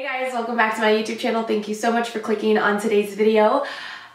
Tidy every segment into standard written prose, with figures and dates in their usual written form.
guys, welcome back to my YouTube channel. Thank you so much for clicking on today's video.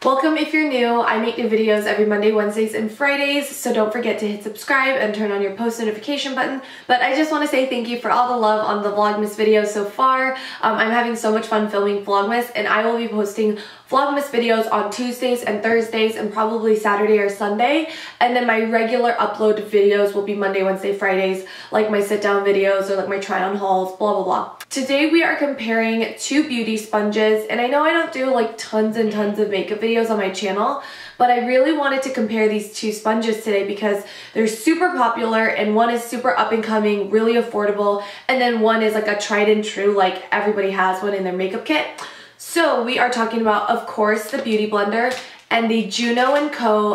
Welcome if you're new. I make new videos every Monday, Wednesdays, and Fridays, so don't forget to hit subscribe and turn on your post notification button. But I just want to say thank you for all the love on the Vlogmas videos so far. I'm having so much fun filming Vlogmas, and I will be posting Vlogmas videos on Tuesdays and Thursdays and probably Saturday or Sunday. And then my regular upload videos will be Monday, Wednesday, Fridays, like my sit down videos or like my try on hauls, blah, blah, blah. Today we are comparing two beauty sponges, and I know I don't do like tons and tons of makeup videos on my channel, but I really wanted to compare these two sponges today because they're super popular and one is super up and coming, really affordable, and then one is like a tried and true, like everybody has one in their makeup kit. So we are talking about, of course, the Beauty Blender and the Juno&Co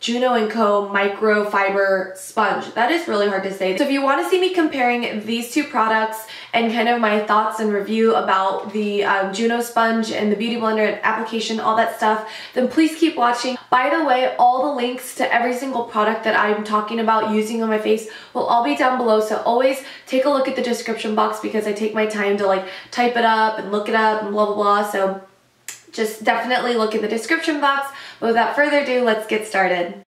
Juno&Co microfiber sponge. That is really hard to say. So if you want to see me comparing these two products and kind of my thoughts and review about the Juno sponge and the Beauty Blender and application, all that stuff, then please keep watching. By the way, all the links to every single product that I'm talking about using on my face will all be down below, so always take a look at the description box because I take my time to like type it up and look it up and blah blah blah. So just definitely look in the description box. But without further ado, let's get started.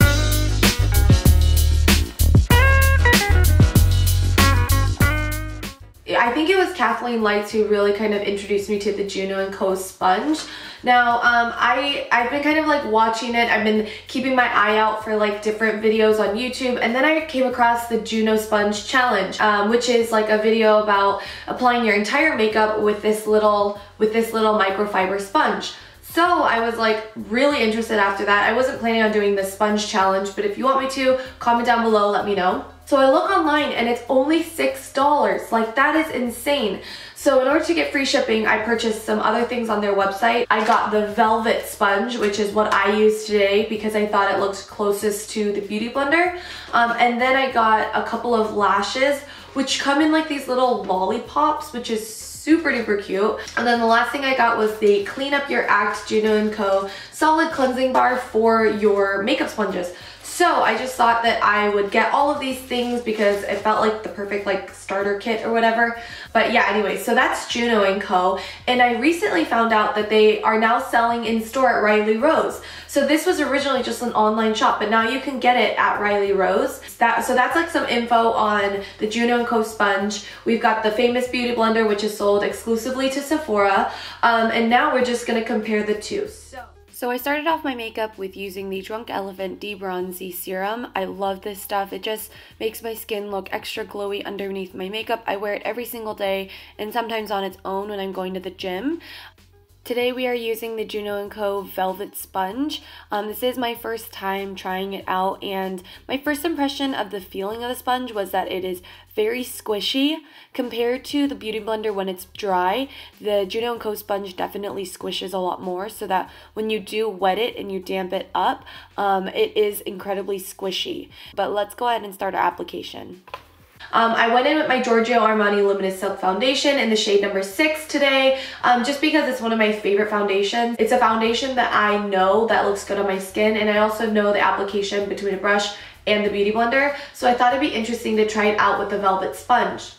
I think it was Kathleen Lights who really kind of introduced me to the Juno&Co sponge. Now, I've been kind of like watching it. I've been keeping my eye out for like different videos on YouTube, and then I came across the Juno Sponge Challenge, which is like a video about applying your entire makeup with this little microfiber sponge. So I was like really interested after that. I wasn't planning on doing the sponge challenge, but if you want me to, comment down below, let me know. So I look online and it's only $6. Like, that is insane. So in order to get free shipping, I purchased some other things on their website. I got the Velvet Sponge, which is what I use today because I thought it looked closest to the Beauty Blender. And then I got a couple of lashes, which come in like these little lollipops, which is super duper cute. And then the last thing I got was the Clean Up Your Act Juno&Co Solid Cleansing Bar for your makeup sponges. So I just thought that I would get all of these things because it felt like the perfect like starter kit or whatever. But yeah, anyway, so that's Juno&Co. And I recently found out that they are now selling in store at Riley Rose. So this was originally just an online shop, but now you can get it at Riley Rose. So that's like some info on the Juno&Co sponge. We've got the famous Beauty Blender, which is sold exclusively to Sephora. And now we're just gonna compare the two. So I started off my makeup with using the Drunk Elephant Bronzi serum. I love this stuff. It just makes my skin look extra glowy underneath my makeup. I wear it every single day and sometimes on its own when I'm going to the gym. Today we are using the Juno&Co Velvet Sponge. This is my first time trying it out, and my first impression of the feeling of the sponge was that it is very squishy. Compared to the Beauty Blender when it's dry, the Juno&Co sponge definitely squishes a lot more, so that when you do wet it and you damp it up, it is incredibly squishy. But let's go ahead and start our application. I went in with my Giorgio Armani Luminous Silk Foundation in the shade number 6 today, just because it's one of my favorite foundations. It's a foundation that I know that looks good on my skin, and I also know the application between a brush and the Beauty Blender, so I thought it'd be interesting to try it out with the Velvet Sponge.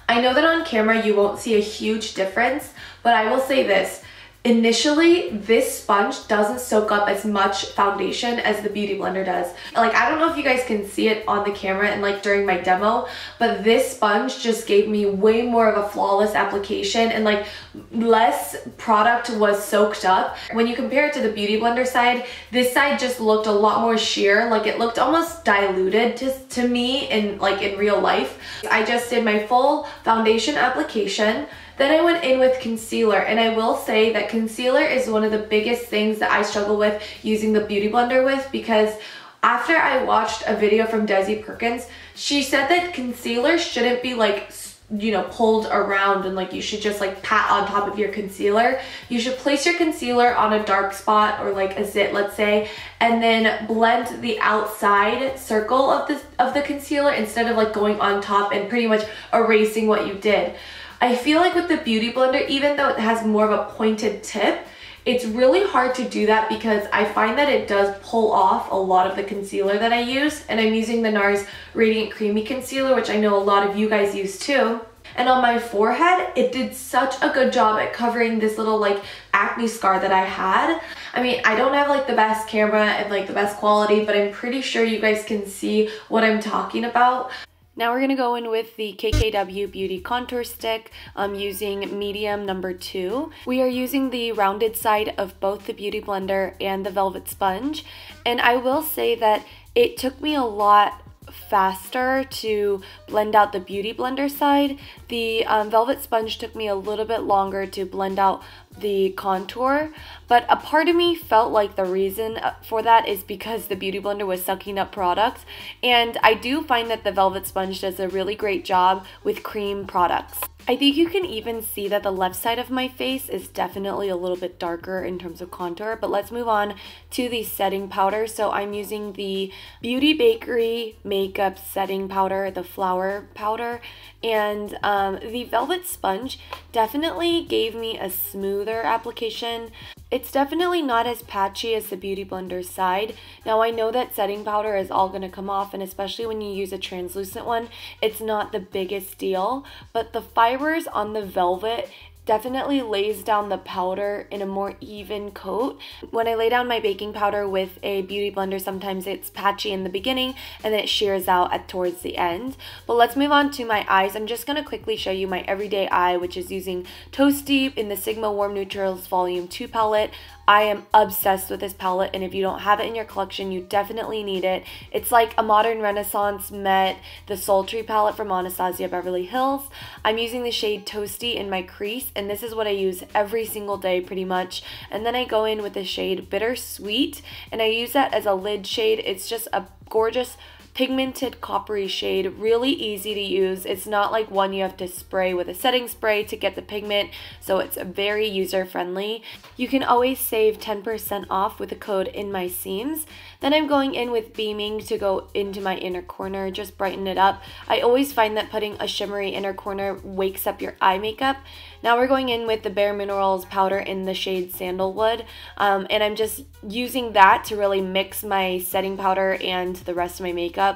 I know that on camera you won't see a huge difference, but I will say this. Initially, this sponge doesn't soak up as much foundation as the Beauty Blender does. Like, I don't know if you guys can see it on the camera and like during my demo, but this sponge just gave me way more of a flawless application, and like less product was soaked up. When you compare it to the Beauty Blender side, this side just looked a lot more sheer. Like, it looked almost diluted to me in real life. I just did my full foundation application. Then I went in with concealer, and I will say that concealer is one of the biggest things that I struggle with using the Beauty Blender with, because after I watched a video from Desi Perkins, she said that concealer shouldn't be like, you know, pulled around and like you should just like pat on top of your concealer. You should place your concealer on a dark spot or like a zit, let's say, and then blend the outside circle of the concealer instead of like going on top and pretty much erasing what you did. I feel like with the Beauty Blender, even though it has more of a pointed tip, It's really hard to do that because I find that it does pull off a lot of the concealer that I use, and I'm using the NARS Radiant Creamy Concealer, which I know a lot of you guys use too. And on my forehead, it did such a good job at covering this little like acne scar that I had. I mean, I don't have like the best camera and like the best quality, but I'm pretty sure you guys can see what I'm talking about. Now we're going to go in with the KKW Beauty Contour Stick. I'm using medium number 2. We are using the rounded side of both the Beauty Blender and the Velvet Sponge. And I will say that it took me a lot faster to blend out the Beauty Blender side. The Velvet Sponge took me a little bit longer to blend out the contour, but a part of me felt like the reason for that is because the Beauty Blender was sucking up products, and I do find that the Velvet Sponge does a really great job with cream products. I think you can even see that the left side of my face is definitely a little bit darker in terms of contour, but let's move on to the setting powder. So I'm using the Beauty Bakerie Makeup Setting Powder, the Flower Powder, and the Velvet Sponge definitely gave me a smoother application. It's definitely not as patchy as the Beauty Blender side. Now I know that setting powder is all going to come off, and especially when you use a translucent one, it's not the biggest deal, but the fibers on the velvet definitely lays down the powder in a more even coat. When I lay down my baking powder with a Beauty Blender, sometimes it's patchy in the beginning and then it shears out towards the end. But let's move on to my eyes. I'm just going to quickly show you my everyday eye, which is using Toasty in the Sigma Warm Neutrals Volume 2 palette. I am obsessed with this palette, and if you don't have it in your collection, you definitely need it. It's like a modern renaissance met the Sultry palette from Anastasia Beverly Hills. I'm using the shade Toasty in my crease, and this is what I use every single day pretty much. And then I go in with the shade Bittersweet, and I use that as a lid shade. It's just a gorgeous pigmented coppery shade, really easy to use. It's not like one you have to spray with a setting spray to get the pigment, so it's very user friendly. You can always save 10% off with the code in my seams. Then I'm going in with Beaming to go into my inner corner, just brighten it up. I always find that putting a shimmery inner corner wakes up your eye makeup. Now we're going in with the Bare Minerals powder in the shade Sandalwood, and I'm just using that to really mix my setting powder and the rest of my makeup.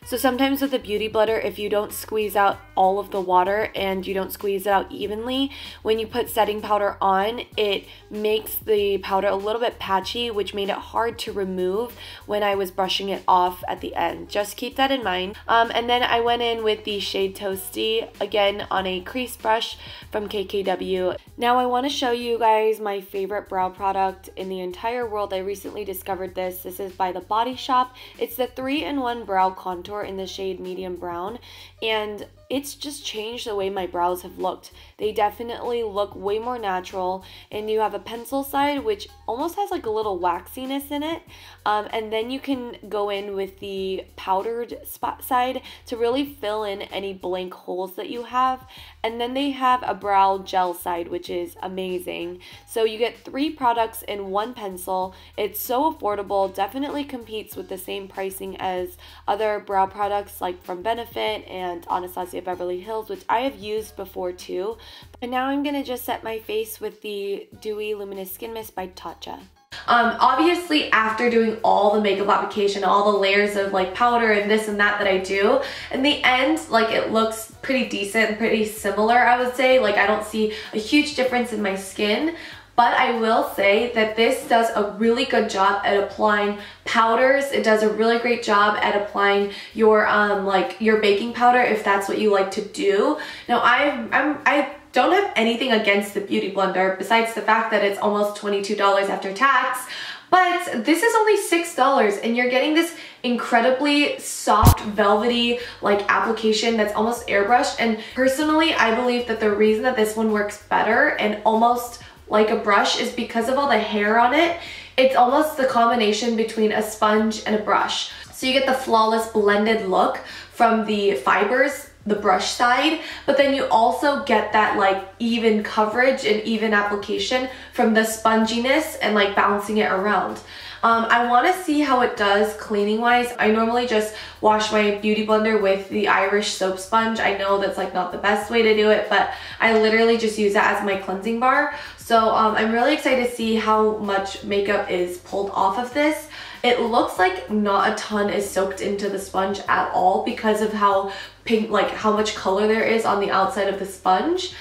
So sometimes with the Beauty Blender, if you don't squeeze out all of the water and you don't squeeze it out evenly, when you put setting powder on, it makes the powder a little bit patchy, which made it hard to remove when I was brushing it off at the end. Just keep that in mind. And then I went in with the shade Toasty, again on a crease brush from KKW. Now I want to show you guys my favorite brow product in the entire world. I recently discovered this. This is by The Body Shop. It's the 3-in-1 Brow Contour in the shade Medium Brown, and it's just changed the way my brows have looked. They definitely look way more natural, and you have a pencil side which almost has like a little waxiness in it, and then you can go in with the powdered spot side to really fill in any blank holes that you have. And then they have a brow gel side, which is amazing. So you get 3 products in 1 pencil. It's so affordable, definitely competes with the same pricing as other brow products like from Benefit and Anastasia Beverly Hills, which I have used before too. And now I'm gonna just set my face with the Dewy Luminous Skin Mist by Tatcha. Obviously after doing all the makeup application, all the layers of like powder and this and that I do, in the end, like it looks pretty decent and pretty similar, I would say. Like I don't see a huge difference in my skin. But I will say that this does a really good job at applying powders. It does a really great job at applying your like your baking powder if that's what you like to do. Now I don't have anything against the Beauty Blender besides the fact that it's almost $22 after tax. But this is only $6 and you're getting this incredibly soft, velvety like application that's almost airbrushed. And personally, I believe that the reason that this one works better and almost like a brush is because of all the hair on it. It's almost the combination between a sponge and a brush. So you get the flawless blended look from the fibers, the brush side, but then you also get that like even coverage and even application from the sponginess and like bouncing it around. I want to see how it does cleaning wise. I normally just wash my beauty blender with the Irish soap sponge. I know that's like not the best way to do it, but I literally just use that as my cleansing bar. So I'm really excited to see how much makeup is pulled off of this. It looks like not a ton is soaked into the sponge at all because of how pink, like how much color there is on the outside of the sponge.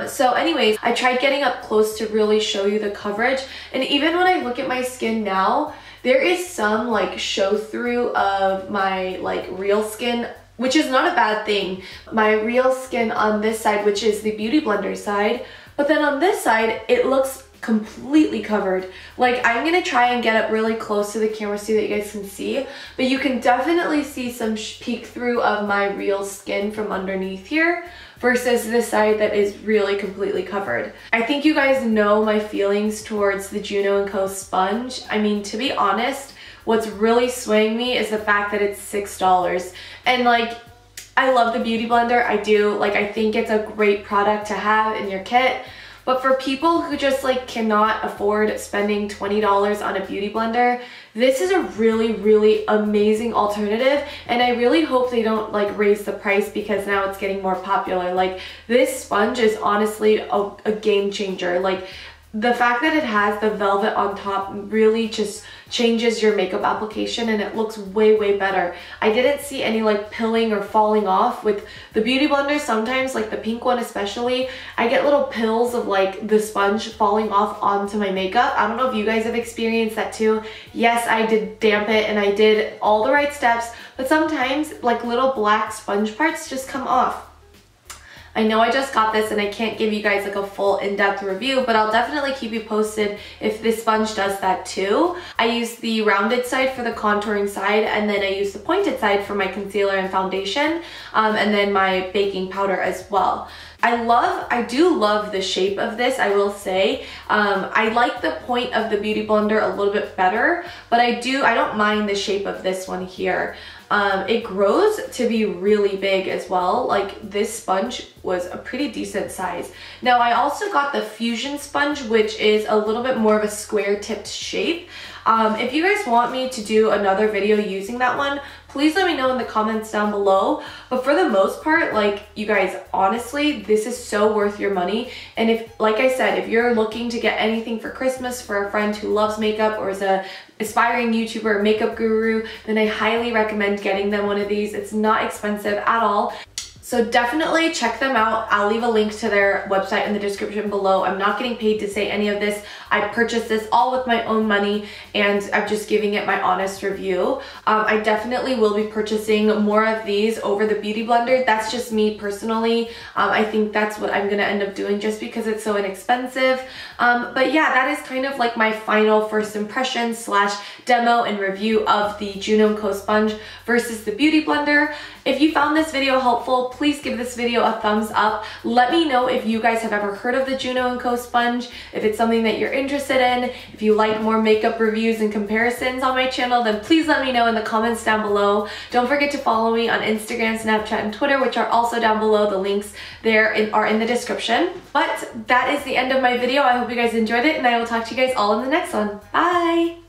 So anyways, I tried getting up close to really show you the coverage, and even when I look at my skin now, there is some like show through of my like real skin, which is not a bad thing. My real skin on this side, which is the Beauty Blender side, but then on this side, it looks completely covered. Like, I'm gonna try and get up really close to the camera so that you guys can see, but you can definitely see some peek through of my real skin from underneath here versus this side that is really completely covered. I think you guys know my feelings towards the Juno&Co sponge. I mean, to be honest, what's really swaying me is the fact that it's $6. And like, I love the Beauty Blender, I do. Like, I think it's a great product to have in your kit. But for people who just like cannot afford spending $20 on a beauty blender, this is a really, really amazing alternative. And I really hope they don't like raise the price because now it's getting more popular. Like, this sponge is honestly a game changer. Like, the fact that it has the velvet on top really just changes your makeup application, and it looks way, way better. I didn't see any like pilling or falling off with the Beauty Blender. Sometimes, like the pink one especially, I get little pills of like the sponge falling off onto my makeup. I don't know if you guys have experienced that too. Yes, I did damp it and I did all the right steps, but sometimes like little black sponge parts just come off. I know I just got this and I can't give you guys like a full in-depth review, but I'll definitely keep you posted if this sponge does that too. I use the rounded side for the contouring side, and then I use the pointed side for my concealer and foundation, and then my baking powder as well. I do love the shape of this, I will say. I like the point of the Beauty Blender a little bit better, but I don't mind the shape of this one here. It grows to be really big as well. Like, this sponge was a pretty decent size. Now, I also got the Fusion sponge, which is a little bit more of a square tipped shape. If you guys want me to do another video using that one, please let me know in the comments down below. But for the most part, like, you guys, honestly, this is so worth your money. And if, like I said, if you're looking to get anything for Christmas for a friend who loves makeup or is a aspiring YouTuber or makeup guru, then I highly recommend getting them one of these. It's not expensive at all. So definitely check them out. I'll leave a link to their website in the description below. I'm not getting paid to say any of this. I purchased this all with my own money, and I'm just giving it my honest review. I definitely will be purchasing more of these over the Beauty Blender. That's just me personally. I think that's what I'm gonna end up doing just because it's so inexpensive. But yeah, that is kind of like my final first impression slash demo and review of the Juno&Co sponge versus the Beauty Blender. If you found this video helpful, please give this video a thumbs up. Let me know if you guys have ever heard of the Juno&Co sponge, if it's something that you're interested in. If you like more makeup reviews and comparisons on my channel, then please let me know in the comments down below. Don't forget to follow me on Instagram, Snapchat, and Twitter, which are also down below. The links there are in the description. But that is the end of my video. I hope you guys enjoyed it, and I will talk to you guys all in the next one. Bye!